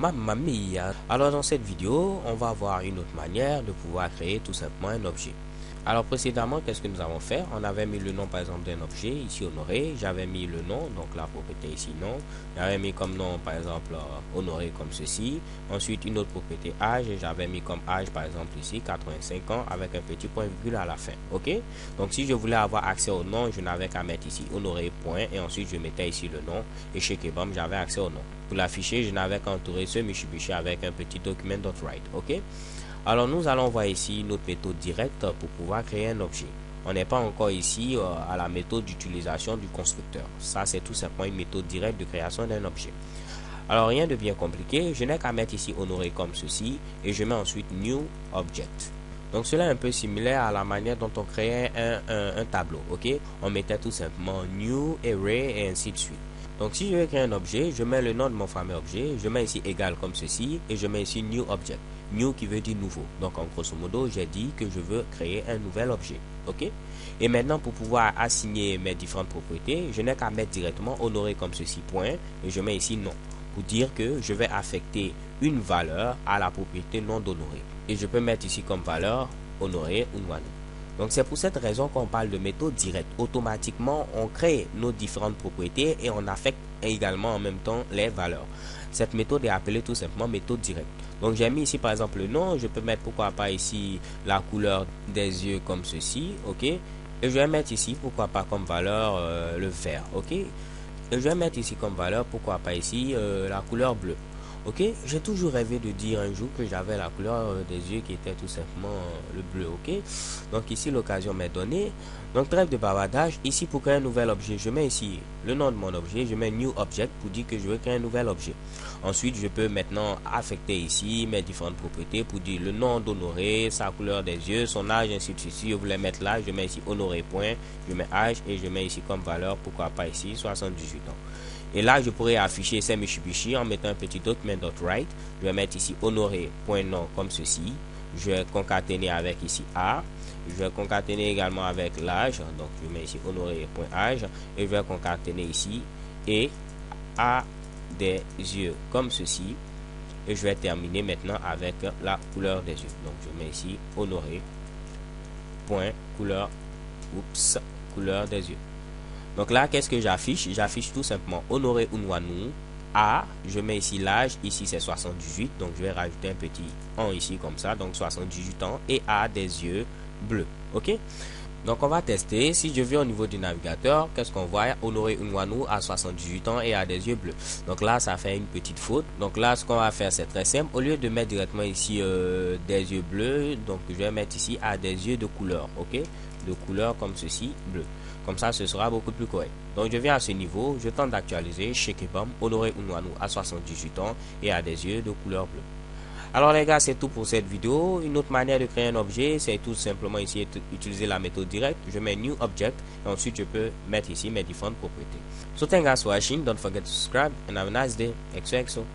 Mamma mia! Alors dans cette vidéo, on va voir une autre manière de pouvoir créer tout simplement un objet. Alors précédemment, qu'est-ce que nous avons fait? On avait mis le nom par exemple d'un objet, ici Honoré, j'avais mis le nom, donc la propriété ici nom, j'avais mis comme nom par exemple Honoré comme ceci, ensuite une autre propriété âge, et j'avais mis comme âge par exemple ici 85 ans avec un petit point virgule à la fin, ok? Donc si je voulais avoir accès au nom, je n'avais qu'à mettre ici Honoré point, et ensuite je mettais ici le nom, et chez Kebam j'avais accès au nom. Pour l'afficher, je n'avais qu'à entourer ce Mitsubishi avec un petit document.write, ok? Alors nous allons voir ici notre méthode directe pour pouvoir créer un objet. On n'est pas encore ici à la méthode d'utilisation du constructeur. Ça c'est tout simplement une méthode directe de création d'un objet. Alors rien de bien compliqué, je n'ai qu'à mettre ici honoré comme ceci et je mets ensuite new object. Donc cela est un peu similaire à la manière dont on créait un tableau, ok? On mettait tout simplement new array et ainsi de suite. Donc si je veux créer un objet, je mets le nom de mon fameux objet, je mets ici égal comme ceci et je mets ici new object. New qui veut dire nouveau. Donc en grosso modo, j'ai dit que je veux créer un nouvel objet. Ok? Et maintenant pour pouvoir assigner mes différentes propriétés, je n'ai qu'à mettre directement honoré comme ceci point et je mets ici nom pour dire que je vais affecter une valeur à la propriété nom d'honoré. Et je peux mettre ici comme valeur honoré ou Unwano. Donc c'est pour cette raison qu'on parle de méthode directe. Automatiquement, on crée nos différentes propriétés et on affecte également en même temps les valeurs. Cette méthode est appelée tout simplement méthode directe. Donc j'ai mis ici par exemple le nom, je peux mettre pourquoi pas ici la couleur des yeux comme ceci, ok? Et je vais mettre ici pourquoi pas comme valeur le vert, ok? Et je vais mettre ici comme valeur pourquoi pas ici la couleur bleue. Ok, j'ai toujours rêvé de dire un jour que j'avais la couleur des yeux qui était tout simplement le bleu. Ok, donc ici l'occasion m'est donnée. Donc trêve de bavardage. Ici pour créer un nouvel objet, je mets ici le nom de mon objet, je mets new object pour dire que je veux créer un nouvel objet. Ensuite je peux maintenant affecter ici mes différentes propriétés pour dire le nom d'honoré, sa couleur des yeux, son âge, ainsi de suite. Si je voulais mettre l'âge, je mets ici honoré point, je mets âge et je mets ici comme valeur, pourquoi pas ici 78 ans. Et là, je pourrais afficher ces Mitsubishi en mettant un petit document.write. Je vais mettre ici honoré.nom comme ceci. Je vais concaténer avec ici A. Je vais concaténer également avec l'âge. Donc, je mets ici honoré.âge. Et je vais concaténer ici et A des yeux comme ceci. Et je vais terminer maintenant avec la couleur des yeux. Donc, je mets ici honoré.couleur. Couleur des yeux. Donc là, qu'est-ce que j'affiche? J'affiche tout simplement Honoré Unwano A. Je mets ici l'âge. Ici, c'est 78. Donc, je vais rajouter un petit 1 ici comme ça. Donc, 78 ans. Et A des yeux bleus. OK? Donc, on va tester. Si je vais au niveau du navigateur, qu'est-ce qu'on voit? Honoré Unwano a 78 ans et a des yeux bleus. Donc là, ça fait une petite faute. Donc là, ce qu'on va faire, c'est très simple. Au lieu de mettre directement ici des yeux bleus, donc je vais mettre ici a des yeux de couleur. OK? De couleur comme ceci, bleu. Comme ça, ce sera beaucoup plus correct. Donc, je viens à ce niveau, je tente d'actualiser chez Kebam, Honoré Unwano a 78 ans et a des yeux de couleur bleue. Alors les gars, c'est tout pour cette vidéo. Une autre manière de créer un objet, c'est tout simplement ici utiliser la méthode directe. Je mets new object et ensuite je peux mettre ici mes différentes propriétés. So thanks guys for watching. Don't forget to subscribe and have a nice day. XOXO.